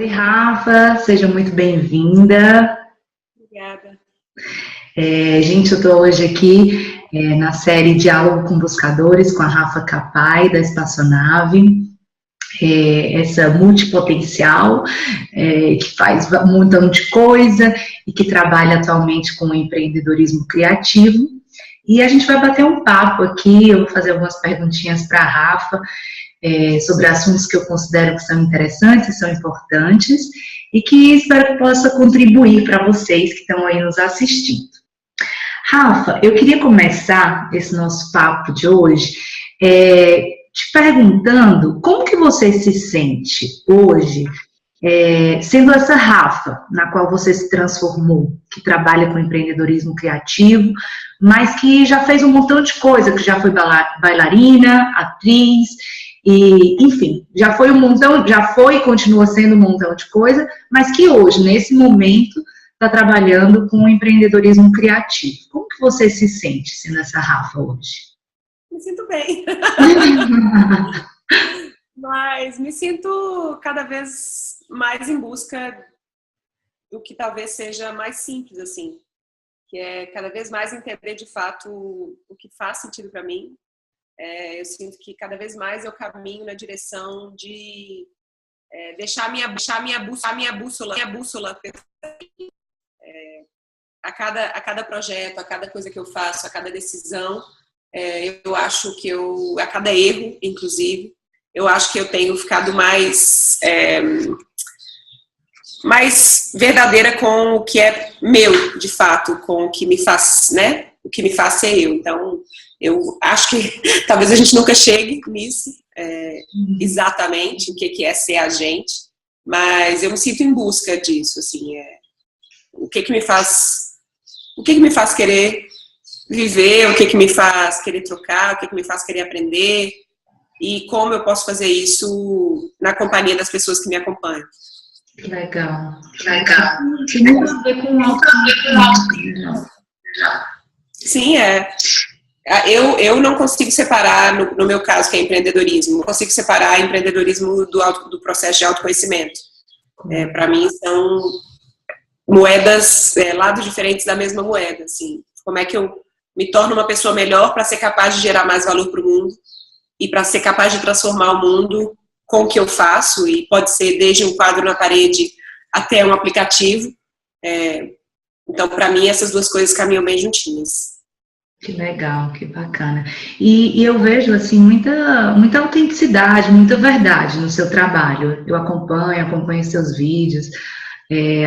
Oi, Rafa, seja muito bem-vinda. Obrigada. Gente, eu estou hoje aqui na série Diálogo com Buscadores, com a Rafa Capai, da Espaçonave, essa multipotencial, que faz um montão de coisa e que trabalha atualmente com o empreendedorismo criativo. E a gente vai bater um papo aqui, eu vou fazer algumas perguntinhas para a Rafa, sobre assuntos que eu considero que são interessantes e são importantes, e que espero que possa contribuir para vocês que estão aí nos assistindo. Rafa, eu queria começar esse nosso papo de hoje te perguntando como que você se sente hoje, sendo essa Rafa, na qual você se transformou, que trabalha com empreendedorismo criativo, mas que já fez um montão de coisa, que já foi bailarina, atriz, e, enfim, já foi um montão, já foi e continua sendo um montão de coisa, mas que hoje, nesse momento, está trabalhando com o empreendedorismo criativo. Como que você se sente sendo essa Rafa hoje? Me sinto bem. Mas me sinto cada vez mais em busca do que talvez seja mais simples, assim. Que é cada vez mais entender de fato o que faz sentido para mim. Eu sinto que cada vez mais eu caminho na direção de deixar a minha bússola a cada projeto, a cada coisa que eu faço, a cada decisão. Eu acho que a cada erro, inclusive, eu acho que eu tenho ficado mais verdadeira com o que é meu, de fato, com o que me faz, né? O que me faz ser eu. Então, eu acho que talvez a gente nunca chegue nisso, exatamente o que é ser a gente, mas eu me sinto em busca disso, assim, o que me faz querer viver, o que me faz querer trocar, o que me faz querer aprender e como eu posso fazer isso na companhia das pessoas que me acompanham. Legal. Tem muito a ver com autoconhecimento. Sim, Eu não consigo separar, no meu caso, que é empreendedorismo, não consigo separar empreendedorismo do processo de autoconhecimento. Para mim, são moedas, lados diferentes da mesma moeda. Assim. Como é que eu me torno uma pessoa melhor para ser capaz de gerar mais valor para o mundo e para ser capaz de transformar o mundo com o que eu faço, e pode ser desde um quadro na parede até um aplicativo. Então, para mim, essas duas coisas caminham bem juntinhas. Que legal, que bacana. E eu vejo, assim, muita autenticidade, muita verdade no seu trabalho. Eu acompanho seus vídeos,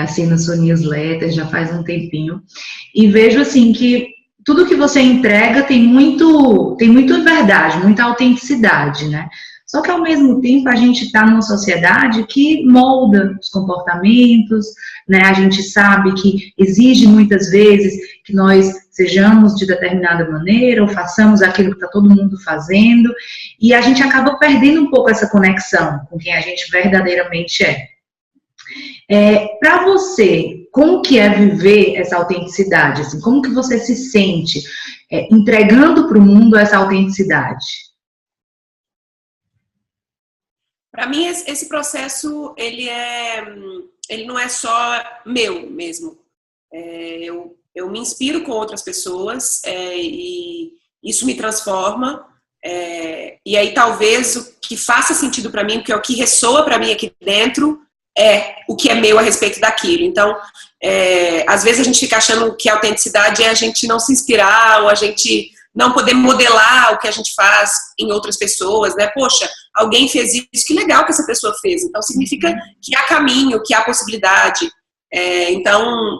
assino sua newsletter já faz um tempinho, e vejo, assim, que tudo que você entrega tem muita verdade, muita autenticidade, né? Só que, ao mesmo tempo, a gente está numa sociedade que molda os comportamentos, né? A gente sabe que exige, muitas vezes, que nós sejamos de determinada maneira ou façamos aquilo que está todo mundo fazendo, e a gente acaba perdendo um pouco essa conexão com quem a gente verdadeiramente é. Para você, como que é viver essa autenticidade? Assim, como que você se sente entregando para o mundo essa autenticidade? Para mim, esse processo, ele não é só meu mesmo. Eu me inspiro com outras pessoas e isso me transforma. E aí, talvez, o que faça sentido para mim, porque é o que ressoa para mim aqui dentro, é o que é meu a respeito daquilo. Então, às vezes a gente fica achando que a autenticidade é a gente não se inspirar ou a gente não poder modelar o que a gente faz em outras pessoas, né? Poxa, alguém fez isso, que legal que essa pessoa fez. Então, significa que há caminho, que há possibilidade. Então,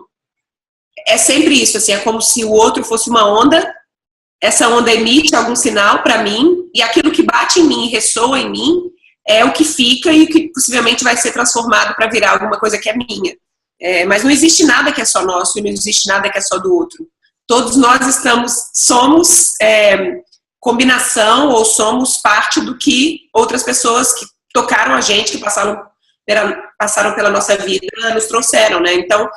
é sempre isso, assim, é como se o outro fosse uma onda, essa onda emite algum sinal para mim, e aquilo que bate em mim e ressoa em mim é o que fica e que possivelmente vai ser transformado para virar alguma coisa que é minha. Mas não existe nada que é só nosso e não existe nada que é só do outro. Todos nós somos combinação ou somos parte do que outras pessoas que tocaram a gente, que passaram pela nossa vida, nos trouxeram, né? Então,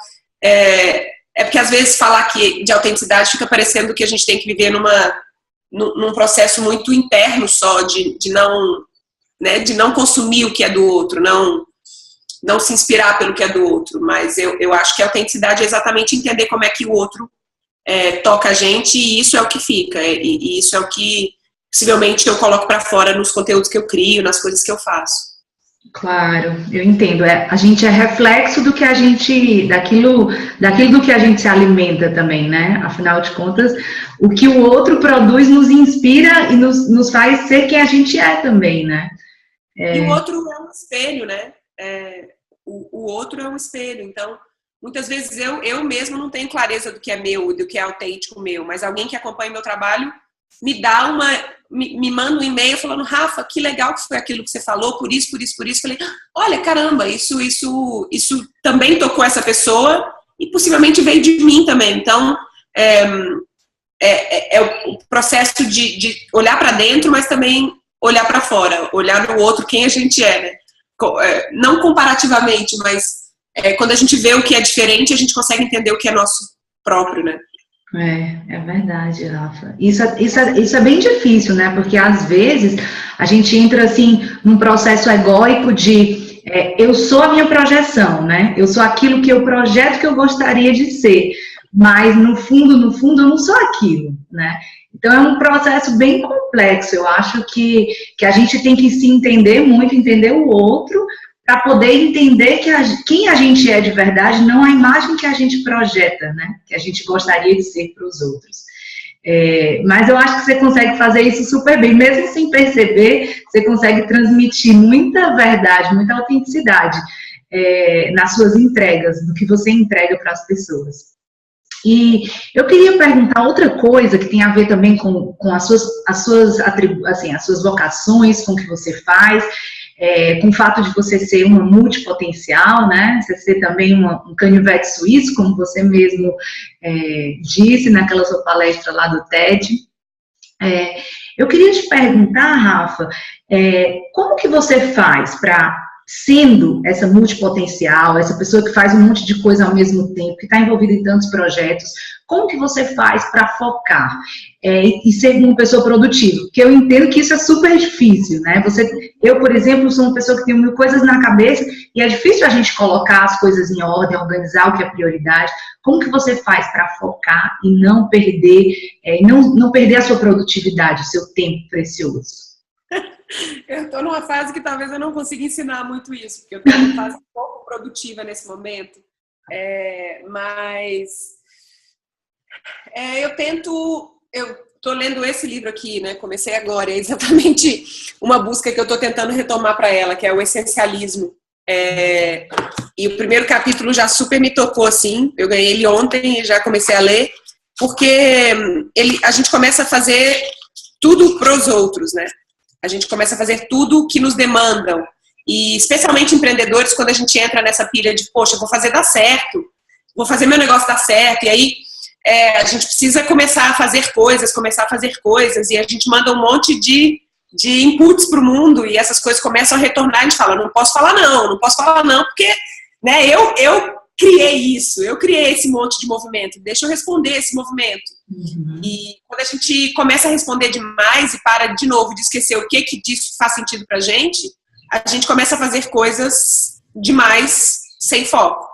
porque às vezes falar de autenticidade fica parecendo que a gente tem que viver num processo muito interno só, de não consumir o que é do outro, não se inspirar pelo que é do outro, mas eu acho que a autenticidade é exatamente entender como é que o outro toca a gente, e isso é o que fica, e isso é o que possivelmente eu coloco para fora nos conteúdos que eu crio, nas coisas que eu faço. Claro, eu entendo. A gente é reflexo do que a gente, daquilo do que a gente se alimenta também, né? Afinal de contas, o que o outro produz nos inspira e nos faz ser quem a gente é também, né? E o outro é um espelho, né? O outro é um espelho. Então, muitas vezes eu mesmo não tenho clareza do que é meu, do que é autêntico meu, mas alguém que acompanha meu trabalho me manda um e-mail falando: Rafa, que legal que foi aquilo que você falou, por isso. Falei: olha, caramba, isso também tocou essa pessoa e possivelmente veio de mim também. Então, é o processo de olhar para dentro, mas também olhar para fora, olhar no outro quem a gente é, né? Não comparativamente, mas quando a gente vê o que é diferente, a gente consegue entender o que é nosso próprio, né? É verdade, Rafa. Isso é bem difícil, né? Porque às vezes a gente entra assim num processo egóico de eu sou a minha projeção, né? Eu sou aquilo que eu projeto que eu gostaria de ser, mas no fundo eu não sou aquilo, né? Então é um processo bem complexo. Eu acho que a gente tem que se entender muito, entender o outro, para poder entender quem a gente é de verdade, não a imagem que a gente projeta, né? Que a gente gostaria de ser para os outros. Mas eu acho que você consegue fazer isso super bem, mesmo sem perceber, você consegue transmitir muita verdade, muita autenticidade nas suas entregas, do que você entrega para as pessoas. E eu queria perguntar outra coisa que tem a ver também com as suas vocações, com o que você faz, com o fato de você ser uma multipotencial, né? Você ser também um canivete suíço, como você mesmo disse naquela sua palestra lá do TED. Eu queria te perguntar, Rafa, como que você faz para, sendo essa multipotencial, essa pessoa que faz um monte de coisa ao mesmo tempo, que está envolvida em tantos projetos, como que você faz para focar e ser uma pessoa produtiva? Porque eu entendo que isso é super difícil, né? Eu, por exemplo, sou uma pessoa que tem 1000 coisas na cabeça e é difícil a gente colocar as coisas em ordem, organizar o que é prioridade. Como que você faz para focar e não perder, não perder a sua produtividade, o seu tempo precioso? Eu estou numa fase que talvez eu não consiga ensinar muito isso, porque eu estou numa fase pouco produtiva nesse momento. Mas eu estou lendo esse livro aqui, né? Comecei agora, é exatamente uma busca que eu estou tentando retomar para ela, que é o essencialismo. E o primeiro capítulo já super me tocou, assim. Eu ganhei ele ontem e já comecei a ler, porque a gente começa a fazer tudo para os outros, né? A gente começa a fazer tudo que nos demandam. E especialmente empreendedores, quando a gente entra nessa pilha de, poxa, vou fazer dar certo, vou fazer meu negócio dar certo. E aí a gente precisa começar a fazer coisas, e a gente manda um monte de inputs para o mundo, e essas coisas começam a retornar, a gente fala: não posso falar não, porque, né, eu criei isso, eu criei esse monte de movimento, deixa eu responder esse movimento. Uhum. E quando a gente começa a responder demais e para de novo de esquecer o que disso faz sentido pra gente, a gente começa a fazer coisas demais sem foco.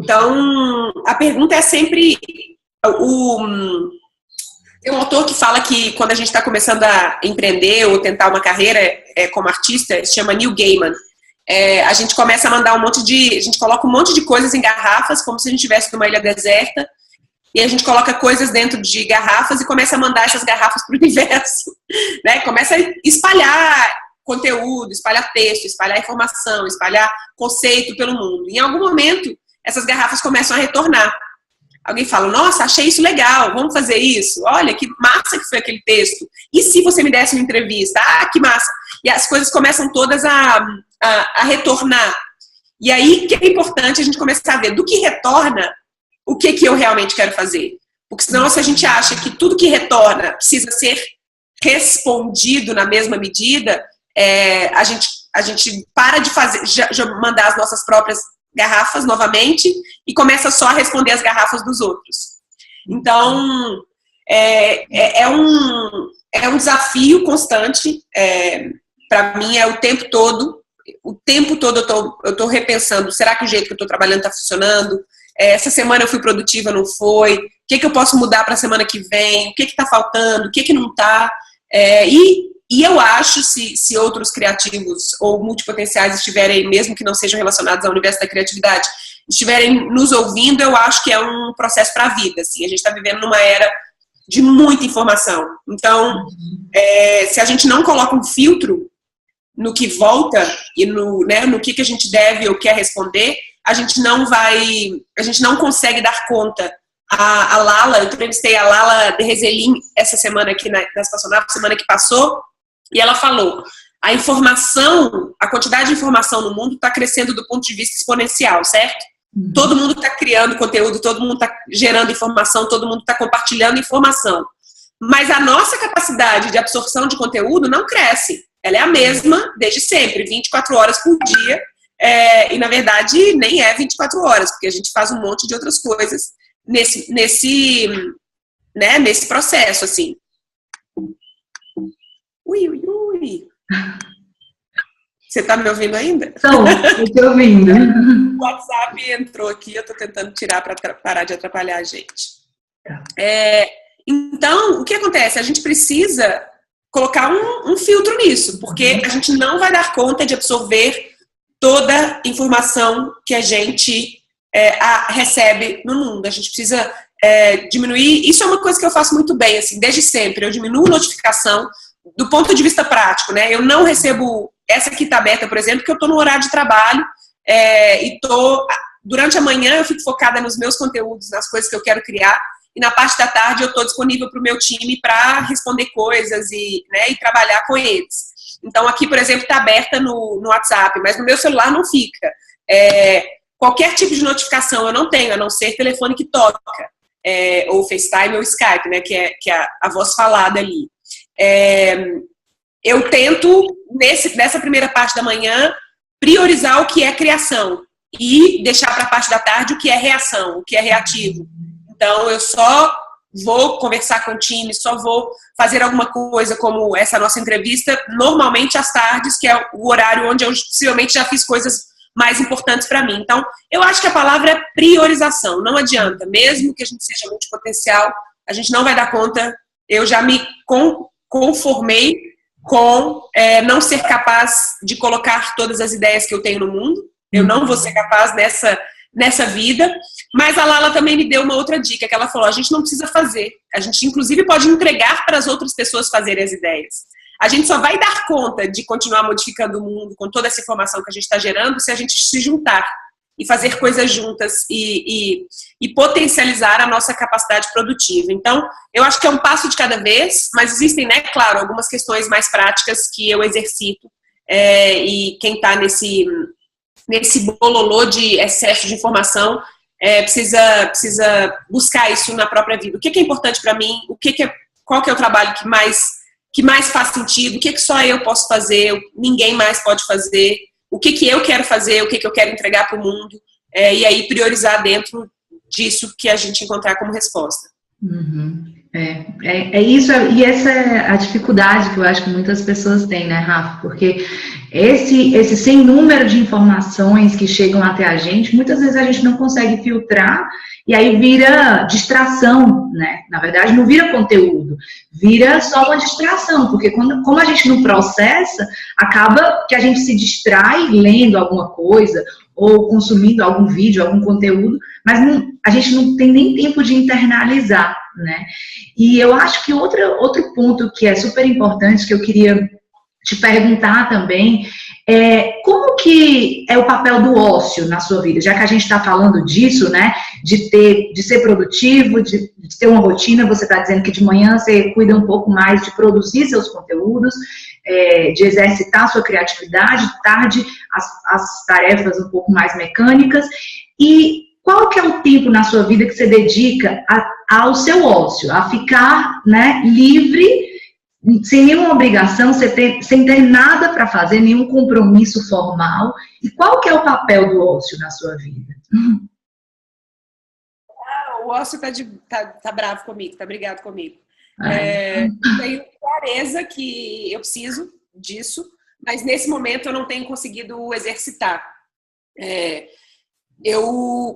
Então, a pergunta é sempre... Tem um autor que fala que quando a gente está começando a empreender ou tentar uma carreira como artista, se chama Neil Gaiman. A gente começa a mandar a gente coloca um monte de coisas em garrafas, como se a gente estivesse numa ilha deserta, e a gente coloca coisas dentro de garrafas e começa a mandar essas garrafas para o universo, né? Começa a espalhar conteúdo, espalhar texto, espalhar informação, espalhar conceito pelo mundo. Em algum momento, essas garrafas começam a retornar. Alguém fala: nossa, achei isso legal, vamos fazer isso? Olha, que massa que foi aquele texto. E se você me desse uma entrevista? Ah, que massa. E as coisas começam todas a retornar. E aí que é importante a gente começar a ver do que retorna, o que eu realmente quero fazer. Porque senão, se a gente acha que tudo que retorna precisa ser respondido na mesma medida, a gente para de fazer, já mandar as nossas próprias garrafas novamente e começa só a responder as garrafas dos outros. Então, é um desafio constante. Para mim, é o tempo todo o tempo todo eu tô repensando, será que o jeito que eu estou trabalhando está funcionando? Essa semana eu fui produtiva, não foi? O que eu posso mudar para a semana que vem? O que está faltando? O que não está? E eu acho, se outros criativos ou multipotenciais estiverem, mesmo que não sejam relacionados ao universo da criatividade, estiverem nos ouvindo, eu acho que é um processo para a vida. Assim. A gente está vivendo numa era de muita informação. Então, se a gente não coloca um filtro no que volta e no que a gente deve ou quer responder, a gente não consegue dar conta. A Lala, eu entrevistei a Lala de Rezelin essa semana aqui na Espaçonave, semana que passou, e ela falou, a quantidade de informação no mundo está crescendo do ponto de vista exponencial, certo? Todo mundo está criando conteúdo, todo mundo está gerando informação, todo mundo está compartilhando informação. Mas a nossa capacidade de absorção de conteúdo não cresce. Ela é a mesma desde sempre, 24 horas por dia. E, na verdade, nem é 24 horas, porque a gente faz um monte de outras coisas nesse processo, assim. Ui. Você tá me ouvindo ainda? Estou te ouvindo. O WhatsApp entrou aqui, eu tô tentando tirar para parar de atrapalhar a gente. Tá. Então, o que acontece? A gente precisa colocar um filtro nisso, porque a gente não vai dar conta de absorver toda a informação que a gente recebe no mundo. A gente precisa diminuir. Isso é uma coisa que eu faço muito bem, assim, desde sempre. Eu diminuo notificação do ponto de vista prático, né? Eu não recebo essa aqui tá aberta, por exemplo, porque eu estou no horário de trabalho durante a manhã eu fico focada nos meus conteúdos, nas coisas que eu quero criar, e na parte da tarde eu estou disponível para o meu time para responder coisas e trabalhar com eles. Então aqui, por exemplo, está aberta no WhatsApp, mas no meu celular não fica. Qualquer tipo de notificação eu não tenho, a não ser telefone que toca, ou FaceTime ou Skype, né, que é a voz falada ali. Eu tento, nessa primeira parte da manhã, priorizar o que é criação e deixar para a parte da tarde o que é reação, o que é reativo. Então, eu só vou conversar com o time, só vou fazer alguma coisa como essa nossa entrevista, normalmente às tardes, que é o horário onde eu possivelmente já fiz coisas mais importantes para mim. Então, eu acho que a palavra é priorização, não adianta. Mesmo que a gente seja multipotencial, a gente não vai dar conta. Eu já me conformei com não ser capaz de colocar todas as ideias que eu tenho no mundo. Eu não vou ser capaz nessa vida. Mas a Lala também me deu uma outra dica, que ela falou, a gente não precisa fazer. A gente, inclusive, pode entregar para as outras pessoas fazerem as ideias. A gente só vai dar conta de continuar modificando o mundo com toda essa informação que a gente está gerando se a gente se juntar e fazer coisas juntas e potencializar a nossa capacidade produtiva. Então, eu acho que é um passo de cada vez, mas existem, né, claro, algumas questões mais práticas que eu exercito e quem está nesse bololô de excesso de informação precisa buscar isso na própria vida. O que é importante para mim? Qual que é o trabalho que mais faz sentido? O que só eu posso fazer? Ninguém mais pode fazer? O que eu quero fazer? O que eu quero entregar para o mundo? E aí priorizar dentro disso que a gente encontrar como resposta. Uhum. Isso, e essa é a dificuldade que eu acho que muitas pessoas têm, né, Rafa? Porque esse sem número de informações que chegam até a gente, muitas vezes a gente não consegue filtrar e aí vira distração, né? Na verdade, não vira conteúdo, vira só uma distração, porque como a gente não processa, acaba que a gente se distrai lendo alguma coisa ou consumindo algum vídeo, algum conteúdo, mas a gente não tem nem tempo de internalizar, né? E eu acho que outro ponto que é super importante, que eu queria te perguntar também, como que é o papel do ócio na sua vida? Já que a gente está falando disso, né, de ser produtivo, de ter uma rotina, você está dizendo que de manhã você cuida um pouco mais de produzir seus conteúdos, de exercitar sua criatividade, de tarde as tarefas um pouco mais mecânicas, e qual que é o tempo na sua vida que você dedica ao seu ócio, a ficar, né, livre, sem nenhuma obrigação, sem ter nada para fazer, nenhum compromisso formal? E qual que é o papel do ócio na sua vida? O ócio tá bravo comigo, tá brigado comigo. Tenho clareza que eu preciso disso, mas nesse momento eu não tenho conseguido exercitar.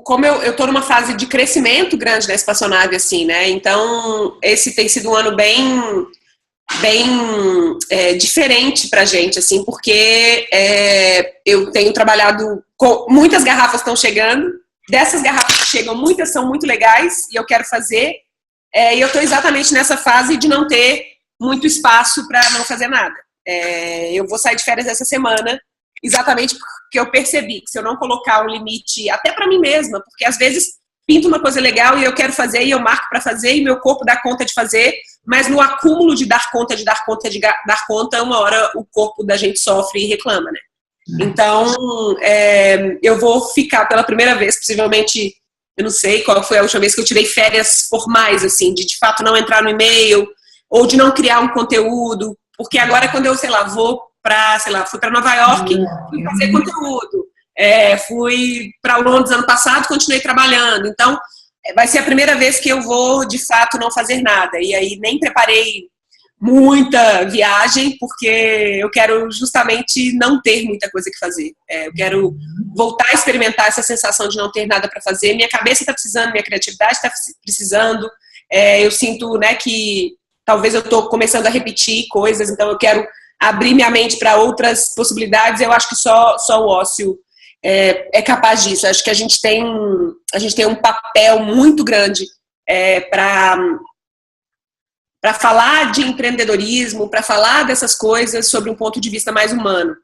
Como eu estou numa fase de crescimento grande da espaçonave, assim, né? Então, esse tem sido um ano bem diferente pra gente, assim, porque eu tenho trabalhado com muitas garrafas estão chegando, dessas garrafas que chegam, muitas são muito legais e eu quero fazer, e eu estou exatamente nessa fase de não ter muito espaço para não fazer nada. Eu vou sair de férias essa semana, exatamente porque eu percebi que se eu não colocar um limite, até para mim mesma, porque às vezes pinto uma coisa legal e eu quero fazer e eu marco para fazer e meu corpo dá conta de fazer, mas no acúmulo de dar conta, uma hora o corpo da gente sofre e reclama, né? Então, eu vou ficar pela primeira vez, possivelmente, eu não sei qual foi a última vez que eu tirei férias formais, assim, de fato não entrar no e-mail, ou de não criar um conteúdo, porque agora quando eu, fui para Nova York, fui fazer conteúdo, fui para Londres ano passado, continuei trabalhando, então vai ser a primeira vez que eu vou, de fato, não fazer nada, e aí nem preparei muita viagem, porque eu quero justamente não ter muita coisa que fazer. Eu quero voltar a experimentar essa sensação de não ter nada para fazer. Minha cabeça está precisando, minha criatividade está precisando. Eu sinto, né, que talvez eu estou começando a repetir coisas, então eu quero abrir minha mente para outras possibilidades. Eu acho que só o ócio é capaz disso. Acho que a gente tem um papel muito grande para falar de empreendedorismo, para falar dessas coisas sobre um ponto de vista mais humano.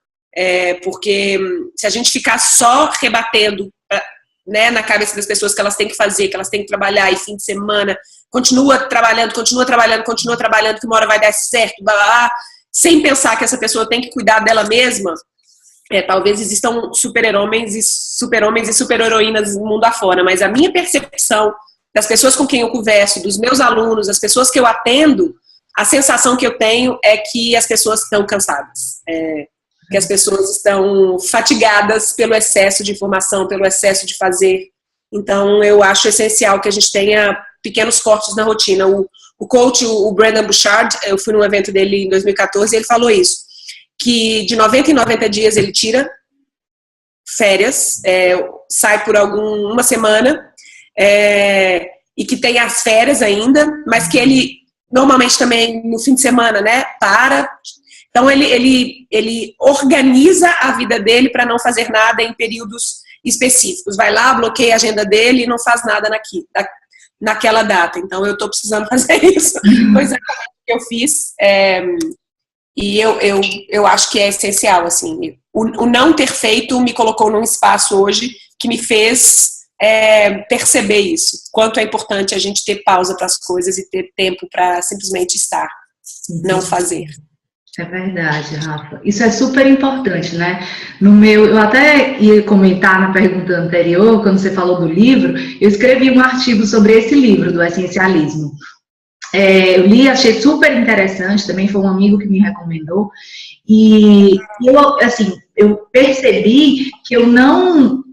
Porque se a gente ficar só rebatendo, né, na cabeça das pessoas que elas têm que fazer, que elas têm que trabalhar e fim de semana, continua trabalhando, que uma hora vai dar certo, blá, blá, blá, sem pensar que essa pessoa tem que cuidar dela mesma, talvez existam super-homens e super-heroínas no mundo afora, mas a minha percepção das pessoas com quem eu converso, dos meus alunos, das pessoas que eu atendo, a sensação que eu tenho é que as pessoas estão cansadas, que as pessoas estão fatigadas pelo excesso de informação, pelo excesso de fazer. Então, eu acho essencial que a gente tenha pequenos cortes na rotina. O coach, o Brendon Burchard, eu fui num evento dele em 2014 e ele falou isso, que de 90 em 90 dias ele tira férias, sai por uma semana, e que tem as férias ainda, mas que ele normalmente também no fim de semana, né, para. Então ele organiza a vida dele para não fazer nada em períodos específicos. Vai lá, bloqueia a agenda dele e não faz nada naquela data. Então eu estou precisando fazer isso. Foi exatamente o que eu fiz. E eu acho que é essencial, assim. O não ter feito me colocou num espaço hoje que me fez perceber isso, quanto é importante a gente ter pausa para as coisas e ter tempo para simplesmente estar, não fazer. É verdade, Rafa. Isso é super importante, né? Eu até ia comentar na pergunta anterior, quando você falou do livro, eu escrevi um artigo sobre esse livro, do essencialismo. Eu li, achei super interessante, também foi um amigo que me recomendou, e eu percebi que eu não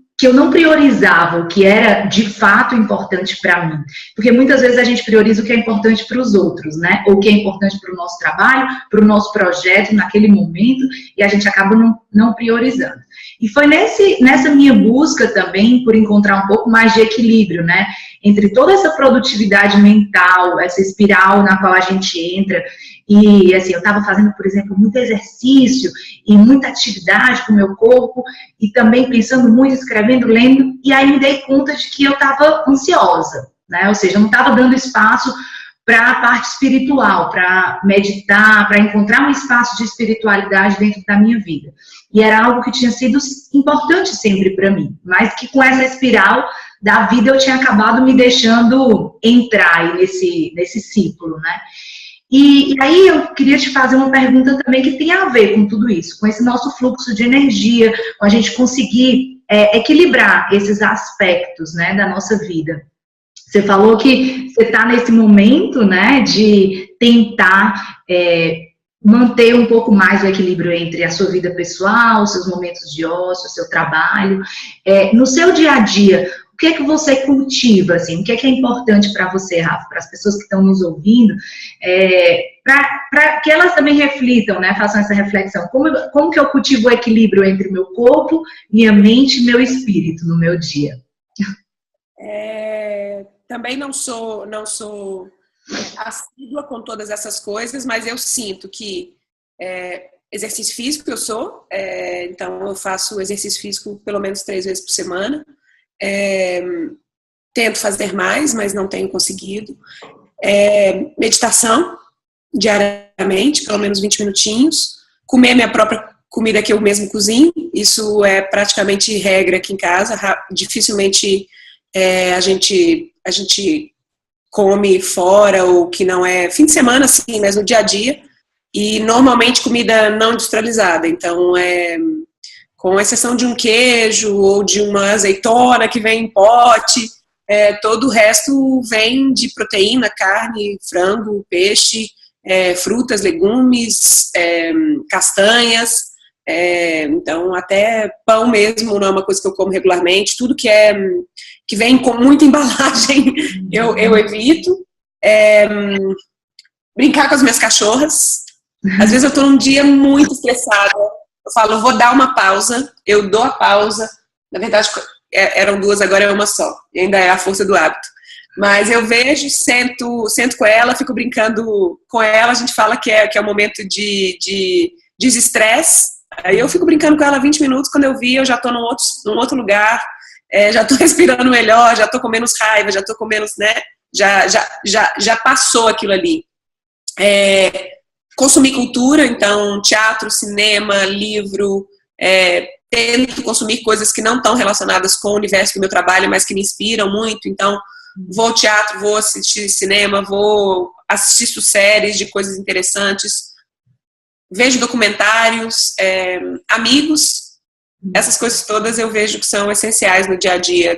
priorizava o que era de fato importante para mim. Porque muitas vezes a gente prioriza o que é importante para os outros, né? Ou o que é importante para o nosso trabalho, para o nosso projeto naquele momento, e a gente acaba não priorizando. E foi nessa minha busca também por encontrar um pouco mais de equilíbrio, né? Entre toda essa produtividade mental, essa espiral na qual a gente entra. E, assim, eu estava fazendo, por exemplo, muito exercício e muita atividade com o meu corpo e também pensando muito, escrevendo, lendo, e aí me dei conta de que eu estava ansiosa, né? Ou seja, eu não estava dando espaço para a parte espiritual, para meditar, para encontrar um espaço de espiritualidade dentro da minha vida. E era algo que tinha sido importante sempre para mim, mas que com essa espiral da vida eu tinha acabado me deixando entrar aí nesse ciclo, né? E aí eu queria te fazer uma pergunta também que tem a ver com tudo isso, com esse nosso fluxo de energia, com a gente conseguir equilibrar esses aspectos, né, da nossa vida. Você falou que você está nesse momento, né, de tentar manter um pouco mais o equilíbrio entre a sua vida pessoal, seus momentos de ócio, seu trabalho. No seu dia a dia, que é que você cultiva, assim, o que é importante para você, Rafa, para as pessoas que estão nos ouvindo, para que elas também reflitam, né, façam essa reflexão. Como que eu cultivo o equilíbrio entre o meu corpo, minha mente e meu espírito no meu dia? Também não sou assídua com todas essas coisas, mas eu sinto que exercício físico eu sou, então eu faço exercício físico pelo menos 3 vezes por semana. Tento fazer mais, mas não tenho conseguido. Meditação diariamente, pelo menos 20 minutinhos. Comer minha própria comida que eu mesmo cozinho, isso é praticamente regra aqui em casa. Dificilmente a gente come fora, ou que não é fim de semana, sim, mas no dia a dia. E normalmente comida não industrializada, então com exceção de um queijo ou de uma azeitona que vem em pote, todo o resto vem de proteína, carne, frango, peixe, frutas, legumes, castanhas, então até pão mesmo não é uma coisa que eu como regularmente, tudo que vem com muita embalagem eu evito. Brincar com as minhas cachorras. Às vezes eu tô num dia muito estressada, eu falo, vou dar uma pausa, eu dou a pausa. Na verdade, eram 2, agora é uma só. E ainda é a força do hábito. Mas eu vejo, sento com ela, fico brincando com ela. A gente fala que é um momento de desestresse. Aí eu fico brincando com ela 20 minutos. Quando eu vi, eu já tô num outro lugar. Já tô respirando melhor, já tô com menos raiva, já tô com menos, né? Já passou aquilo ali. Consumir cultura, então teatro, cinema, livro, tento consumir coisas que não estão relacionadas com o universo do meu trabalho, mas que me inspiram muito. Então vou ao teatro, vou assistir cinema, vou assistir séries de coisas interessantes, vejo documentários, amigos, essas coisas todas eu vejo que são essenciais no dia a dia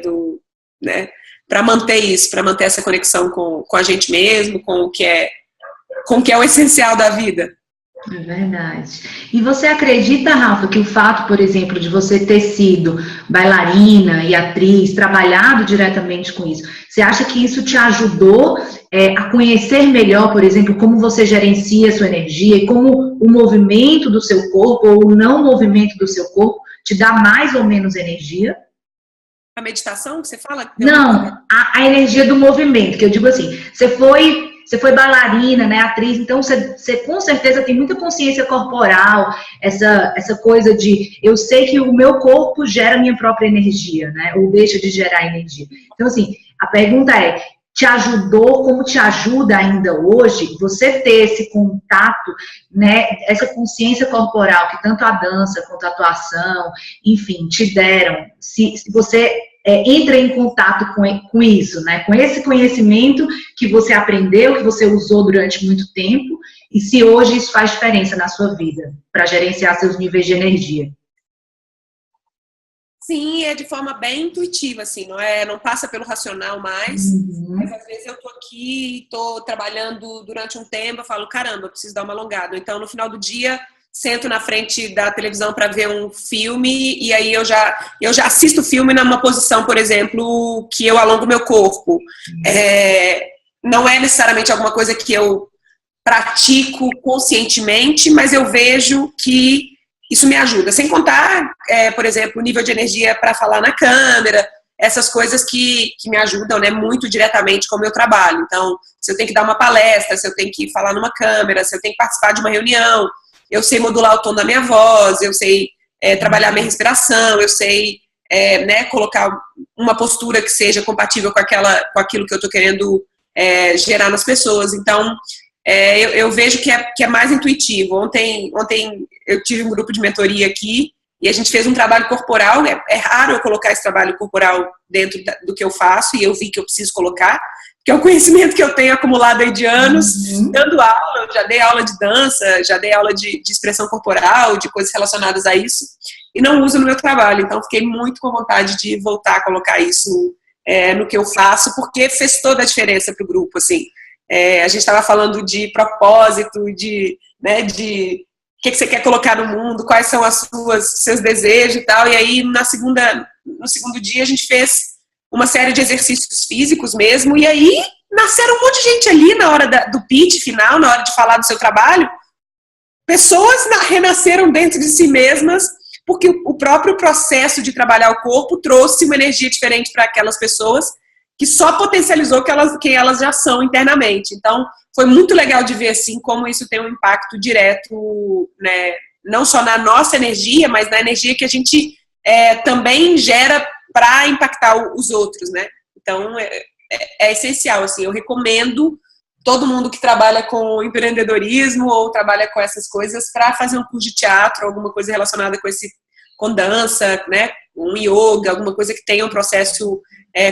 né, para manter isso, para manter essa conexão com a gente mesmo, com o que é o essencial da vida. É verdade. E você acredita, Rafa, que o fato, por exemplo, de você ter sido bailarina e atriz, trabalhado diretamente com isso, você acha que isso te ajudou a conhecer melhor, por exemplo, como você gerencia a sua energia e como o movimento do seu corpo ou o não movimento do seu corpo te dá mais ou menos energia? A meditação que você fala? Não, a energia do movimento, que eu digo assim, você foi bailarina, né, atriz, então você com certeza tem muita consciência corporal, essa coisa de, eu sei que o meu corpo gera minha própria energia, né, ou deixa de gerar energia. Então, assim, a pergunta é, te ajudou, como te ajuda ainda hoje, você ter esse contato, né, essa consciência corporal que tanto a dança quanto a atuação, enfim, te deram, se você entra em contato com isso, né? Com esse conhecimento que você aprendeu, que você usou durante muito tempo, e se hoje isso faz diferença na sua vida, para gerenciar seus níveis de energia. Sim, é de forma bem intuitiva, assim, não passa pelo racional mais, mas às vezes eu tô aqui, tô trabalhando durante um tempo, eu falo, caramba, eu preciso dar uma alongada. Então, no final do dia, sento na frente da televisão para ver um filme e aí eu já assisto o filme numa posição, por exemplo, que eu alongo meu corpo. Não é necessariamente alguma coisa que eu pratico conscientemente, mas eu vejo que isso me ajuda. Sem contar, por exemplo, o nível de energia para falar na câmera, essas coisas que me ajudam, né, muito diretamente com o meu trabalho. Então, se eu tenho que dar uma palestra, se eu tenho que falar numa câmera, se eu tenho que participar de uma reunião, eu sei modular o tom da minha voz, eu sei trabalhar minha respiração, eu sei né, colocar uma postura que seja compatível com aquilo que eu estou querendo gerar nas pessoas. Então, eu vejo que é mais intuitivo. Ontem eu tive um grupo de mentoria aqui e a gente fez um trabalho corporal. É raro eu colocar esse trabalho corporal dentro do que eu faço e eu vi que eu preciso colocar, que é o conhecimento que eu tenho acumulado aí de anos, dando aula. Eu já dei aula de dança, já dei aula de expressão corporal, de coisas relacionadas a isso, e não uso no meu trabalho. Então, fiquei muito com vontade de voltar a colocar isso no que eu faço, porque fez toda a diferença para o grupo, assim. A gente estava falando de propósito, de o que você quer colocar no mundo, quais são seus desejos e tal, e aí no segundo dia a gente fez uma série de exercícios físicos mesmo, e aí nasceram um monte de gente ali na hora do pitch final, na hora de falar do seu trabalho. Pessoas renasceram dentro de si mesmas, porque o próprio processo de trabalhar o corpo trouxe uma energia diferente para aquelas pessoas, que só potencializou quem elas já são internamente. Então, foi muito legal de ver assim como isso tem um impacto direto, né, não só na nossa energia, mas na energia que a gente também gera para impactar os outros, né? Então, é essencial, assim, eu recomendo todo mundo que trabalha com empreendedorismo ou trabalha com essas coisas para fazer um curso de teatro, alguma coisa relacionada com dança, né? Um yoga, alguma coisa que tenha um processo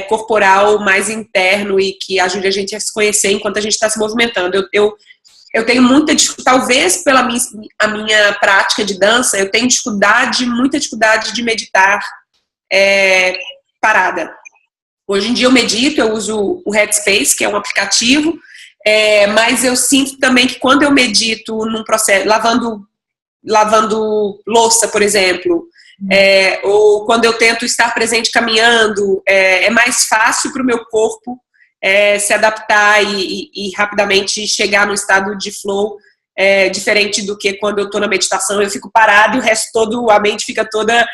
corporal mais interno e que ajude a gente a se conhecer enquanto a gente está se movimentando. Eu tenho muita dificuldade, talvez pela minha prática de dança, eu tenho muita dificuldade de meditar parada. Hoje em dia eu medito, eu uso o Headspace, que é um aplicativo, mas eu sinto também que quando eu medito num processo, lavando louça, por exemplo, ou quando eu tento estar presente caminhando, é mais fácil para o meu corpo se adaptar e rapidamente chegar no estado de flow, diferente do que quando eu estou na meditação, eu fico parada e o resto todo, a mente fica toda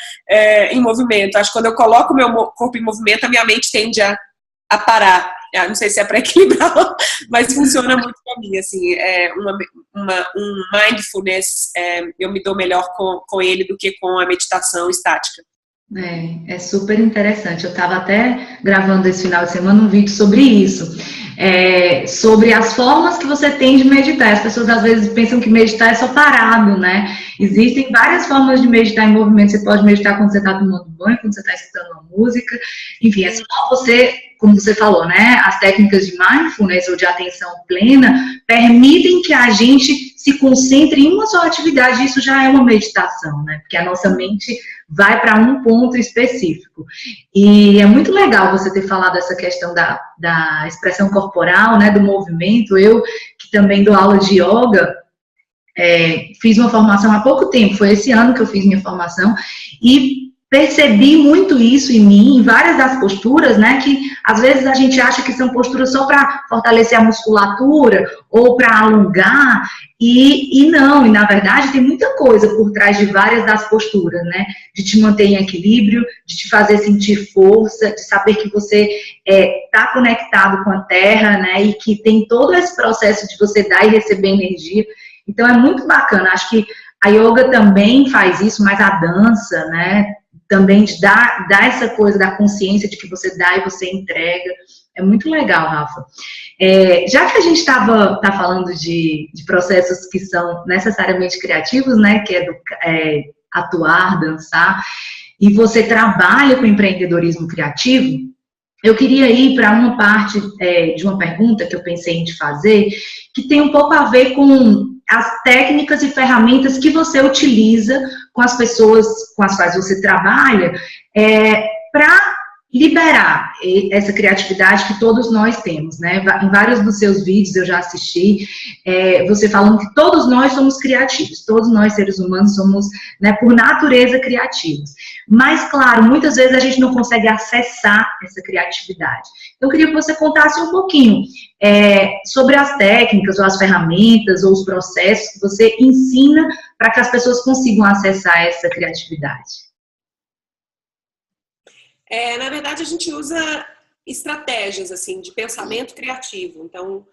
em movimento. Acho que quando eu coloco o meu corpo em movimento, a minha mente tende a parar. Não sei se é para equilibrar, mas funciona muito para mim, assim, um mindfulness, eu me dou melhor com ele do que com a meditação estática. É super interessante. Eu estava até gravando esse final de semana um vídeo sobre isso, sobre as formas que você tem de meditar. As pessoas às vezes pensam que meditar é só parado, né? Existem várias formas de meditar em movimento. Você pode meditar quando você está tomando banho, quando você está escutando uma música. Enfim, é só você, como você falou, né? As técnicas de mindfulness ou de atenção plena permitem que a gente se concentre em uma só atividade. Isso já é uma meditação, né? Porque a nossa mente vai para um ponto específico. E é muito legal você ter falado essa questão da expressão corporal, né? Do movimento. Eu, que também dou aula de yoga, fiz uma formação há pouco tempo, foi esse ano que eu fiz minha formação, e percebi muito isso em mim, em várias das posturas, né, que às vezes a gente acha que são posturas só para fortalecer a musculatura ou para alongar, e não, e na verdade tem muita coisa por trás de várias das posturas, né, de te manter em equilíbrio, de te fazer sentir força, de saber que você está conectado com a terra, né, e que tem todo esse processo de você dar e receber energia. Então é muito bacana, acho que a yoga também faz isso, mas a dança, né, também te dá essa coisa da consciência de que você dá e você entrega. É muito legal, Rafa. Já que a gente tá falando de processos que são necessariamente criativos, né, que atuar, dançar, e você trabalha com empreendedorismo criativo, eu queria ir para uma parte de uma pergunta que eu pensei em te fazer, que tem um pouco a ver com as técnicas e ferramentas que você utiliza com as pessoas com as quais você trabalha, para liberar essa criatividade que todos nós temos, né? Em vários dos seus vídeos eu já assisti, você falando que todos nós somos criativos, todos nós seres humanos somos, né, por natureza criativos. Mas, claro, muitas vezes a gente não consegue acessar essa criatividade. Então, eu queria que você contasse um pouquinho sobre as técnicas, ou as ferramentas, ou os processos que você ensina para que as pessoas consigam acessar essa criatividade. Na verdade, a gente usa estratégias assim de pensamento criativo. Então,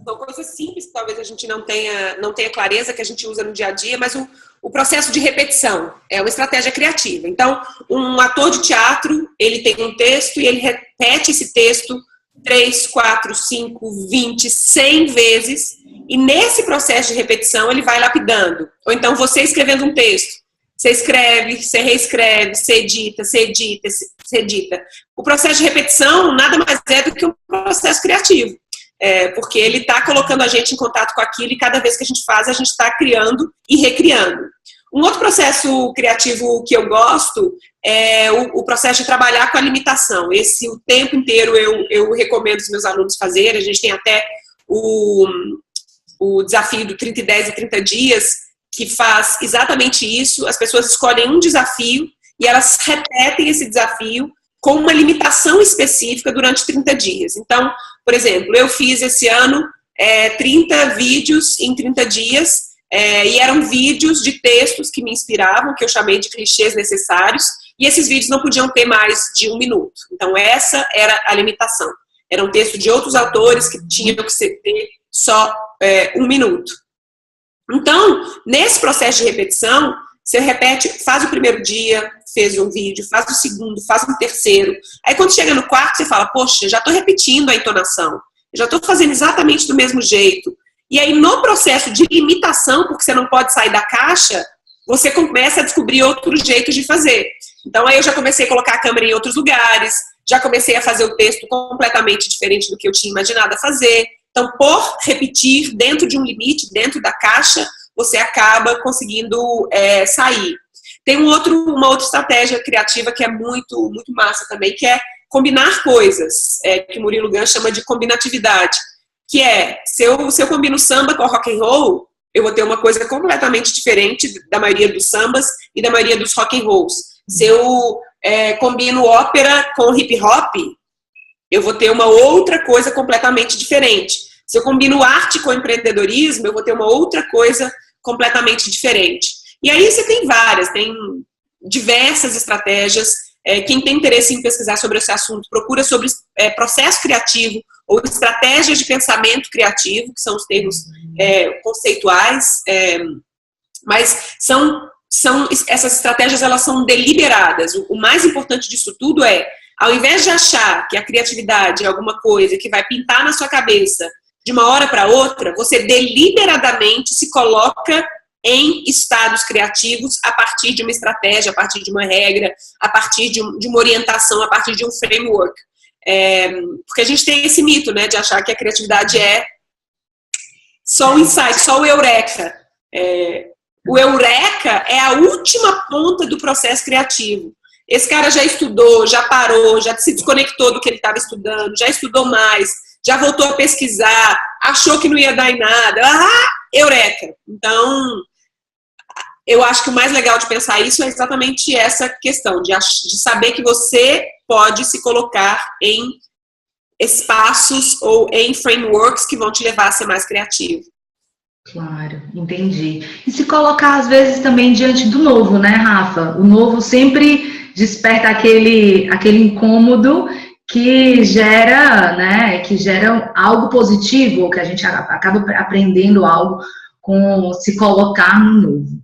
são coisas simples que talvez a gente não tenha clareza, que a gente usa no dia a dia, mas o processo de repetição é uma estratégia criativa. Então, um ator de teatro, ele tem um texto e ele repete esse texto 3, 4, 5, 20, 100 vezes, e nesse processo de repetição ele vai lapidando. Ou então, você escrevendo um texto, você escreve, você reescreve, você edita, você edita, você edita. O processo de repetição nada mais é do que um processo criativo. Porque ele está colocando a gente em contato com aquilo e cada vez que a gente faz, a gente está criando e recriando. Um outro processo criativo que eu gosto é o processo de trabalhar com a limitação. Esse, o tempo inteiro, eu recomendo os meus alunos fazerem. A gente tem até o desafio do 30 e 10 e 30 dias, que faz exatamente isso. As pessoas escolhem um desafio e elas repetem esse desafio com uma limitação específica durante 30 dias. Então, por exemplo, eu fiz esse ano 30 vídeos em 30 dias, e eram vídeos de textos que me inspiravam, que eu chamei de clichês necessários, e esses vídeos não podiam ter mais de 1 minuto. Então, essa era a limitação. Era um texto de outros autores que tinham que ter só 1 minuto. Então, nesse processo de repetição, você repete, faz o primeiro dia, fez um vídeo, faz o segundo, faz um terceiro. Aí quando chega no quarto, você fala, poxa, já estou repetindo a entonação, já estou fazendo exatamente do mesmo jeito. E aí no processo de imitação, porque você não pode sair da caixa, você começa a descobrir outros jeitos de fazer. Então aí eu já comecei a colocar a câmera em outros lugares, já comecei a fazer o texto completamente diferente do que eu tinha imaginado a fazer. Então, por repetir dentro de um limite, dentro da caixa, você acaba conseguindo sair. Tem uma outra estratégia criativa que é muito, muito massa também, que é combinar coisas, que o Murilo Gun chama de combinatividade, que se eu combino samba com rock and roll, eu vou ter uma coisa completamente diferente da maioria dos sambas e da maioria dos rock and rolls. Se eu combino ópera com hip hop, eu vou ter uma outra coisa completamente diferente. Se eu combino arte com empreendedorismo, eu vou ter uma outra coisa completamente diferente. E aí você tem diversas estratégias. Quem tem interesse em pesquisar sobre esse assunto, procura sobre processo criativo ou estratégias de pensamento criativo, que são os termos conceituais, mas essas estratégias, elas são deliberadas. O mais importante disso tudo ao invés de achar que a criatividade é alguma coisa que vai pintar na sua cabeça de uma hora para outra, você deliberadamente se coloca em estados criativos a partir de uma estratégia, a partir de uma regra, a partir de uma orientação, a partir de um framework. Porque a gente tem esse mito, né, de achar que a criatividade é só o insight, só o eureka. O eureka é a última ponta do processo criativo. Esse cara já estudou, já parou, já se desconectou do que ele estava estudando, já estudou mais, já voltou a pesquisar, achou que não ia dar em nada. Eureka! Então, eu acho que o mais legal de pensar isso é exatamente essa questão, de saber que você pode se colocar em espaços ou em frameworks que vão te levar a ser mais criativo. Claro, entendi. E se colocar, às vezes, também diante do novo, né, Rafa? O novo sempre desperta aquele incômodo que gera algo positivo, ou que a gente acaba aprendendo algo com se colocar no novo.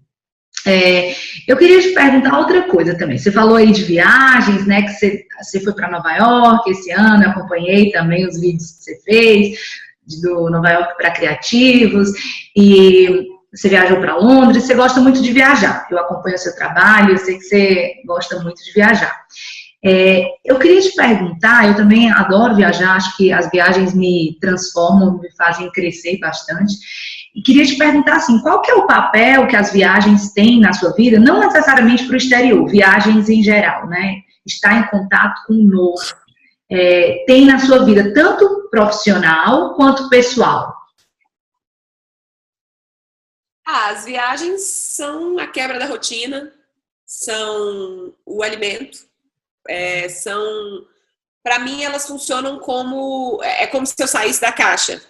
Eu queria te perguntar outra coisa também. Você falou aí de viagens, né? Que você foi para Nova York esse ano, eu acompanhei também os vídeos que você fez do Nova York para criativos, e você viajou para Londres. Você gosta muito de viajar. Eu acompanho o seu trabalho, eu sei que você gosta muito de viajar. Eu queria te perguntar, eu também adoro viajar, acho que as viagens me transformam, me fazem crescer bastante. E queria te perguntar assim, qual que é o papel que as viagens têm na sua vida, não necessariamente para o exterior, viagens em geral, né? Estar em contato com o novo, tem na sua vida, tanto profissional quanto pessoal? As viagens são a quebra da rotina, são o alimento, para mim elas funcionam como se eu saísse da caixa.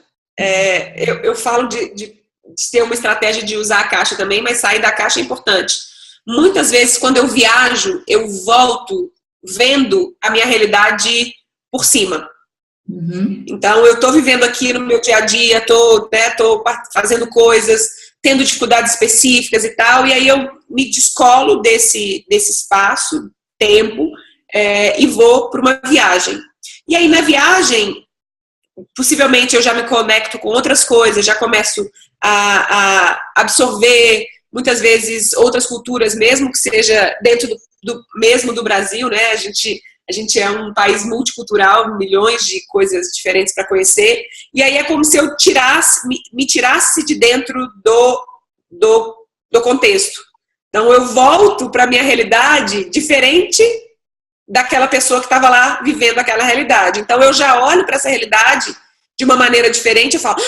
Eu falo de ter uma estratégia de usar a caixa também, mas sair da caixa é importante. Muitas vezes, quando eu viajo, eu volto vendo a minha realidade por cima. Uhum. Então, eu estou vivendo aqui no meu dia a dia, estou fazendo coisas, tendo dificuldades específicas e tal, e aí eu me descolo desse espaço, tempo, e vou para uma viagem. E aí, na viagem, possivelmente eu já me conecto com outras coisas, já começo a absorver, muitas vezes, outras culturas, mesmo que seja dentro do Brasil, né? A gente é um país multicultural, milhões de coisas diferentes para conhecer, e aí é como se eu me tirasse de dentro do contexto. Então eu volto para a minha realidade diferente daquela pessoa que estava lá vivendo aquela realidade. Então eu já olho para essa realidade de uma maneira diferente, eu falo,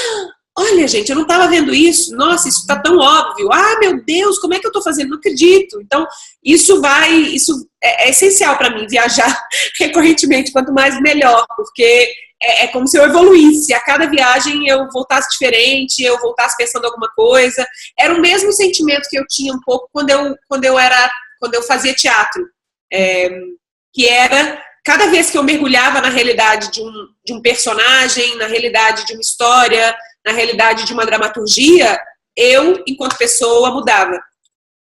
olha, gente, eu não estava vendo isso, nossa, isso está tão óbvio, ah, meu Deus, como é que eu estou fazendo? Não acredito. Então, isso é essencial para mim, viajar recorrentemente, quanto mais melhor, porque é como se eu evoluísse, a cada viagem eu voltasse diferente, eu voltasse pensando alguma coisa. Era o mesmo sentimento que eu tinha um pouco quando eu fazia teatro, que era, cada vez que eu mergulhava na realidade de um personagem, na realidade de uma história, na realidade de uma dramaturgia, eu, enquanto pessoa, mudava.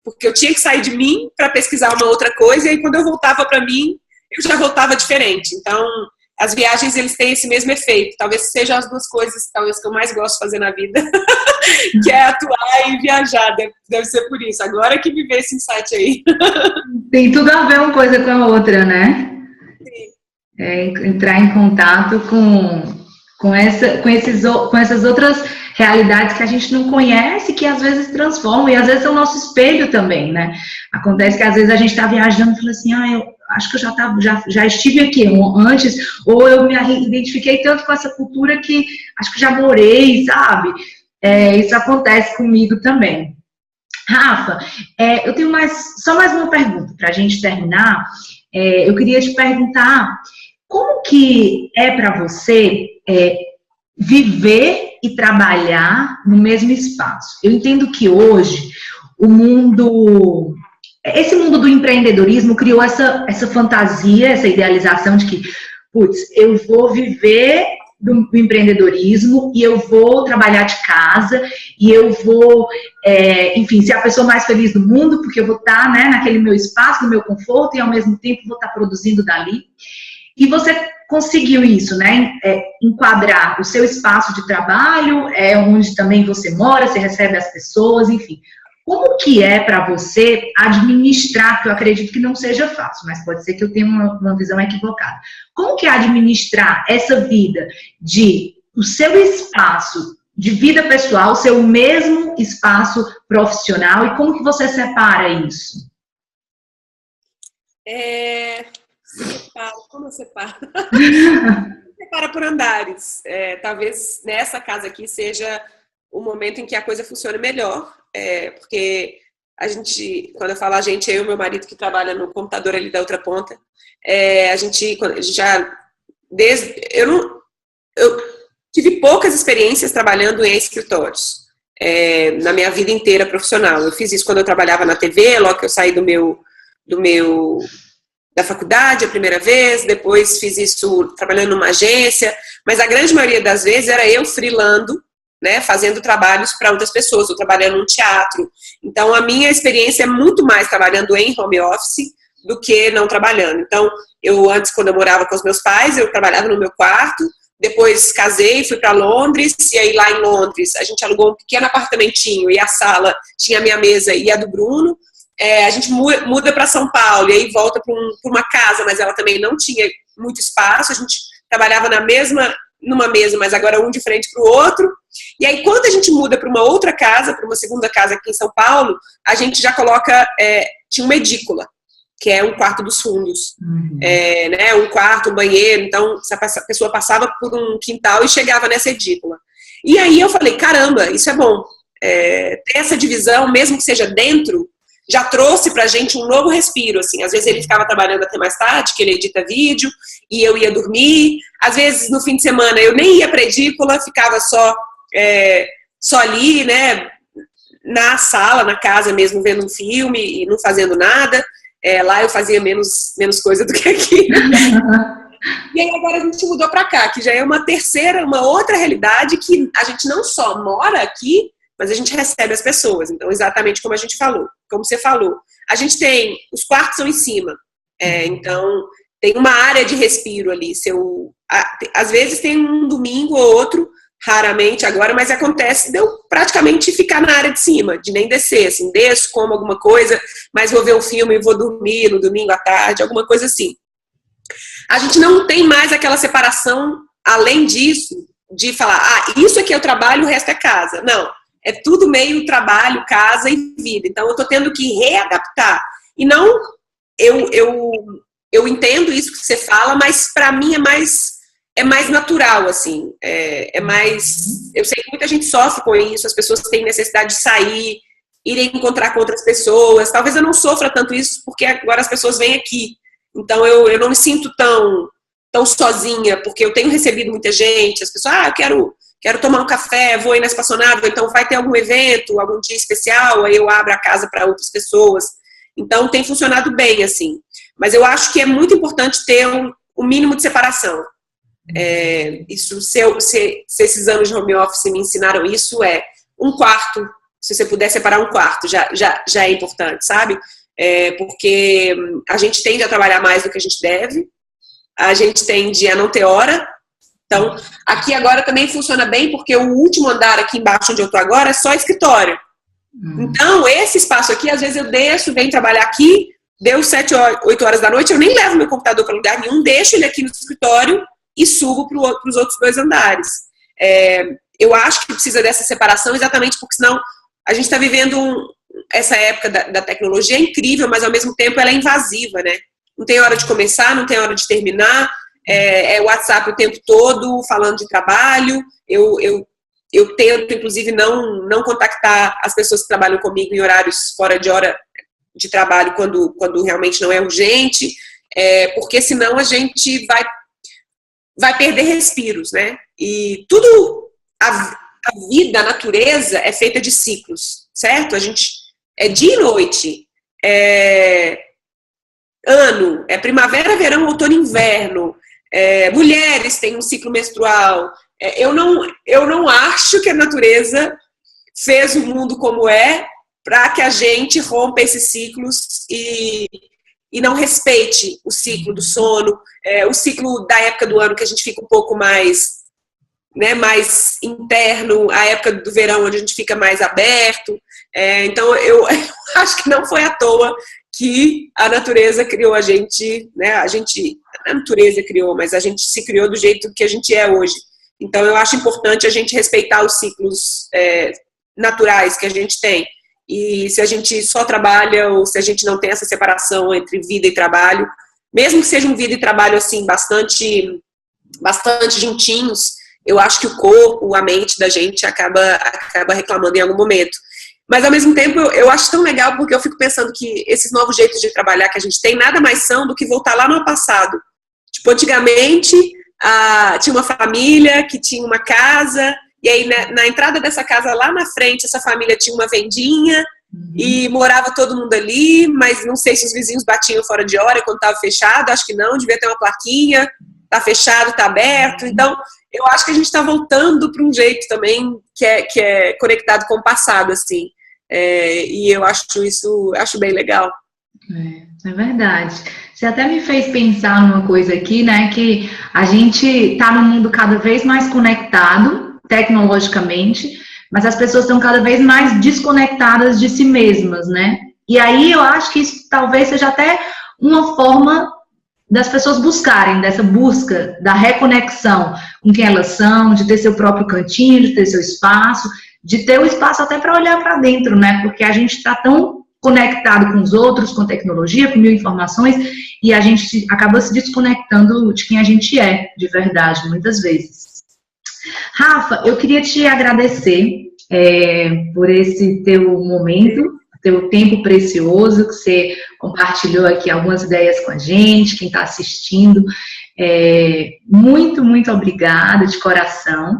Porque eu tinha que sair de mim para pesquisar uma outra coisa, e aí quando eu voltava para mim, eu já voltava diferente. Então, as viagens, eles têm esse mesmo efeito. Talvez sejam as duas coisas que eu mais gosto de fazer na vida, que é atuar e viajar. Deve ser por isso. Agora que me veio esse insight aí. Tem tudo a ver uma coisa com a outra, né? Sim. Entrar em contato com essas outras realidades que a gente não conhece, que às vezes transformam, e às vezes é o nosso espelho também, né? Acontece que às vezes a gente está viajando e fala assim, eu acho que eu já estive aqui antes, ou eu me identifiquei tanto com essa cultura que acho que já morei, sabe? Isso acontece comigo também. Rafa, eu tenho só mais uma pergunta para a gente terminar. Eu queria te perguntar como que é para você viver e trabalhar no mesmo espaço. Eu entendo que hoje esse mundo do empreendedorismo criou essa fantasia, essa idealização de que, putz, eu vou viver do empreendedorismo e eu vou trabalhar de casa e eu vou, enfim, ser a pessoa mais feliz do mundo, porque eu vou estar, né, naquele meu espaço, no meu conforto, e ao mesmo tempo vou estar produzindo dali. E você conseguiu isso, né? Enquadrar o seu espaço de trabalho, onde também você mora, você recebe as pessoas, enfim. Como que é para você administrar, porque eu acredito que não seja fácil, mas pode ser que eu tenha uma visão equivocada. Como que é administrar essa vida o seu espaço de vida pessoal, o seu mesmo espaço profissional, e como que você separa isso? Como eu separo? Separa por andares. Talvez nessa casa aqui seja o momento em que a coisa funcione melhor, porque a gente, quando eu falo a gente, eu e o meu marido que trabalha no computador ali da outra ponta, eu tive poucas experiências trabalhando em escritórios na minha vida inteira profissional. Eu fiz isso quando eu trabalhava na TV, logo que eu saí da faculdade a primeira vez, depois fiz isso trabalhando numa agência, mas a grande maioria das vezes era eu freelando, né, fazendo trabalhos para outras pessoas, ou trabalhando num teatro. Então, a minha experiência é muito mais trabalhando em home office do que não trabalhando. Então, antes, quando eu morava com os meus pais, eu trabalhava no meu quarto, depois casei, fui para Londres, e aí lá em Londres a gente alugou um pequeno apartamentinho, e a sala tinha a minha mesa e a do Bruno. A gente muda para São Paulo, e aí volta para uma casa, mas ela também não tinha muito espaço, a gente trabalhava numa mesa, mas agora um de frente para o outro. E aí, quando a gente muda para uma outra casa, para uma segunda casa aqui em São Paulo, a gente já coloca, tinha uma edícula, que é um quarto dos fundos. Né, um quarto, um banheiro, então a pessoa passava por um quintal e chegava nessa edícula. E aí eu falei, caramba, isso é bom. Ter essa divisão, mesmo que seja dentro, já trouxe pra gente um novo respiro, assim. Às vezes ele ficava trabalhando até mais tarde, que ele edita vídeo, e eu ia dormir. Às vezes, no fim de semana, eu nem ia pra edícula, ficava só ali, né, na sala, na casa mesmo, vendo um filme e não fazendo nada. Lá eu fazia menos coisa do que aqui. E aí agora a gente mudou pra cá, que já é uma outra realidade, que a gente não só mora aqui, mas a gente recebe as pessoas. Então, exatamente como a gente falou, como você falou. A gente os quartos são em cima. Então, tem uma área de respiro ali. Às vezes tem um domingo ou outro, raramente agora, mas acontece de eu praticamente ficar na área de cima, de nem descer, assim, desço, como alguma coisa, mas vou ver um filme e vou dormir no domingo à tarde, alguma coisa assim. A gente não tem mais aquela separação, além disso, de falar, isso aqui é o trabalho, o resto é casa. Não. É tudo meio trabalho, casa e vida. Então, eu tô tendo que readaptar. E não... Eu entendo isso que você fala, mas para mim é é mais natural, assim, é mais... Eu sei que muita gente sofre com isso, as pessoas têm necessidade de sair, irem encontrar com outras pessoas. Talvez eu não sofra tanto isso, porque agora as pessoas vêm aqui. Então, eu não me sinto tão sozinha, porque eu tenho recebido muita gente, as pessoas, eu quero tomar um café, vou ir na espaçonave, então vai ter algum evento, algum dia especial, aí eu abro a casa para outras pessoas. Então, tem funcionado bem, assim. Mas eu acho que é muito importante ter um mínimo de separação. Isso, se esses anos de home office me ensinaram isso, um quarto, se você puder separar um quarto, já é importante, sabe? Porque a gente tende a trabalhar mais do que a gente deve, a gente tende a não ter hora. Então, aqui agora também funciona bem, porque o último andar aqui embaixo onde eu tô agora é só escritório. Então, esse espaço aqui, às vezes eu deixo, venho trabalhar aqui, deu 7, 8 horas da noite, eu nem levo meu computador para lugar nenhum, deixo ele aqui no escritório e subo para os outros 2 andares. Eu acho que precisa dessa separação exatamente porque senão a gente está vivendo essa época da tecnologia é incrível, mas ao mesmo tempo ela é invasiva, né? Não tem hora de começar, não tem hora de terminar, WhatsApp o tempo todo falando de trabalho. Eu tento, inclusive, não contactar as pessoas que trabalham comigo em horários fora de hora de trabalho quando realmente não é urgente, porque senão a gente vai perder respiros, né? E a vida, a natureza é feita de ciclos, certo? A gente é dia e noite, ano, primavera, verão, outono e inverno, mulheres têm um ciclo menstrual. Eu não acho que a natureza fez o mundo como para que a gente rompa esses ciclos e não respeite o ciclo do sono, o ciclo da época do ano que a gente fica um pouco mais, né, mais interno, a época do verão onde a gente fica mais aberto. Então eu acho que não foi à toa que a natureza criou a gente, né? A natureza criou, mas a gente se criou do jeito que a gente é hoje. Então eu acho importante a gente respeitar os ciclos naturais que a gente tem. E se a gente só trabalha ou se a gente não tem essa separação entre vida e trabalho, mesmo que seja um vida e trabalho assim bastante juntinhos, eu acho que o corpo, a mente da gente acaba reclamando em algum momento. Mas ao mesmo tempo eu acho tão legal porque eu fico pensando que esses novos jeitos de trabalhar que a gente tem nada mais são do que voltar lá no passado. Tipo, antigamente tinha uma família que tinha uma casa. E aí, na entrada dessa casa, lá na frente, essa família tinha uma vendinha e morava todo mundo ali, mas não sei se os vizinhos batiam fora de hora quando estava fechado, acho que não, devia ter uma plaquinha, tá fechado, tá aberto. Então, eu acho que a gente está voltando para um jeito também que é conectado com o passado, assim. E eu acho bem legal. É verdade. Você até me fez pensar numa coisa aqui, né, que a gente está num mundo cada vez mais conectado, tecnologicamente, mas as pessoas estão cada vez mais desconectadas de si mesmas, né? E aí eu acho que isso talvez seja até uma forma das pessoas buscarem, dessa busca da reconexão com quem elas são, de ter seu próprio cantinho, de ter seu espaço, de ter o espaço até para olhar para dentro, né? Porque a gente está tão conectado com os outros, com tecnologia, com mil informações, e a gente acaba se desconectando de quem a gente é, de verdade, muitas vezes. Rafa, eu queria te agradecer por esse teu momento, teu tempo precioso, que você compartilhou aqui algumas ideias com a gente, quem está assistindo. Muito, muito obrigada, de coração.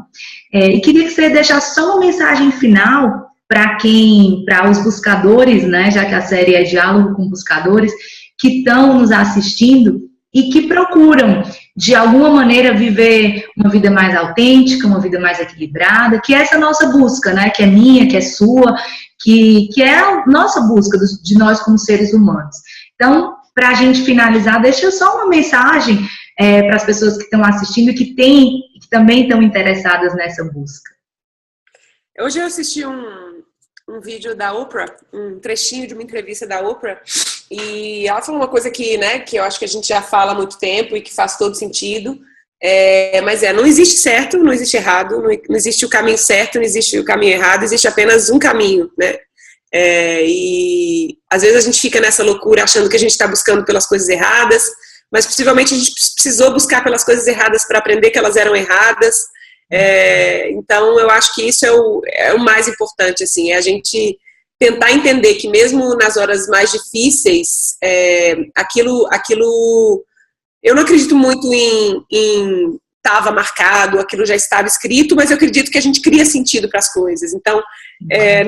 E queria que você deixasse só uma mensagem final para os buscadores, né, já que a série é Diálogo com Buscadores, que estão nos assistindo e que procuram, de alguma maneira, viver uma vida mais autêntica, uma vida mais equilibrada, que é essa nossa busca, né, que é minha, que é sua, que é a nossa busca de nós como seres humanos. Então, para a gente finalizar, deixa só uma mensagem para as pessoas que estão assistindo e que também estão interessadas nessa busca. Hoje eu assisti um vídeo da Oprah, um trechinho de uma entrevista da Oprah, e ela falou uma coisa que eu acho que a gente já fala há muito tempo e que faz todo sentido, mas não existe certo, não existe errado, não existe o caminho certo, não existe o caminho errado, existe apenas um caminho, né? E às vezes a gente fica nessa loucura achando que a gente está buscando pelas coisas erradas, mas possivelmente a gente precisou buscar pelas coisas erradas para aprender que elas eram erradas. Então, eu acho que isso é o mais importante, assim, é a gente tentar entender que mesmo nas horas mais difíceis, aquilo eu não acredito muito em estava marcado, aquilo já estava escrito, mas eu acredito que a gente cria sentido para as coisas. Então,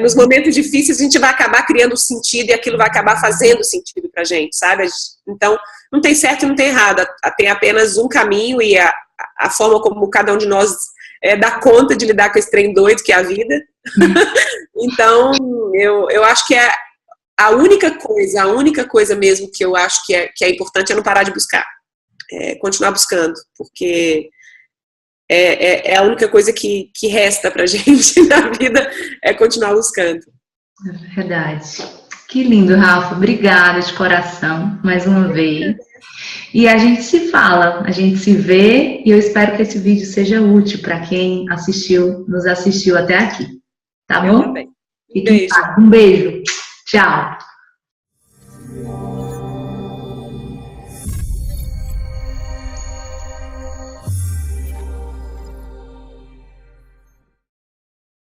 nos momentos difíceis, a gente vai acabar criando sentido e aquilo vai acabar fazendo sentido para a gente, sabe? Então, não tem certo e não tem errado, tem apenas um caminho e a forma como cada um de nós dá conta de lidar com esse trem doido que é a vida. Então, eu acho que a única coisa mesmo que eu acho que é importante é não parar de buscar. Continuar buscando, porque é a única coisa que resta pra gente na vida, é continuar buscando. É verdade. Que lindo, Rafa. Obrigada de coração, mais uma vez. E a gente se fala, a gente se vê, e eu espero que esse vídeo seja útil para quem nos assistiu até aqui. Tá bom? Um beijo. Um beijo. Tchau.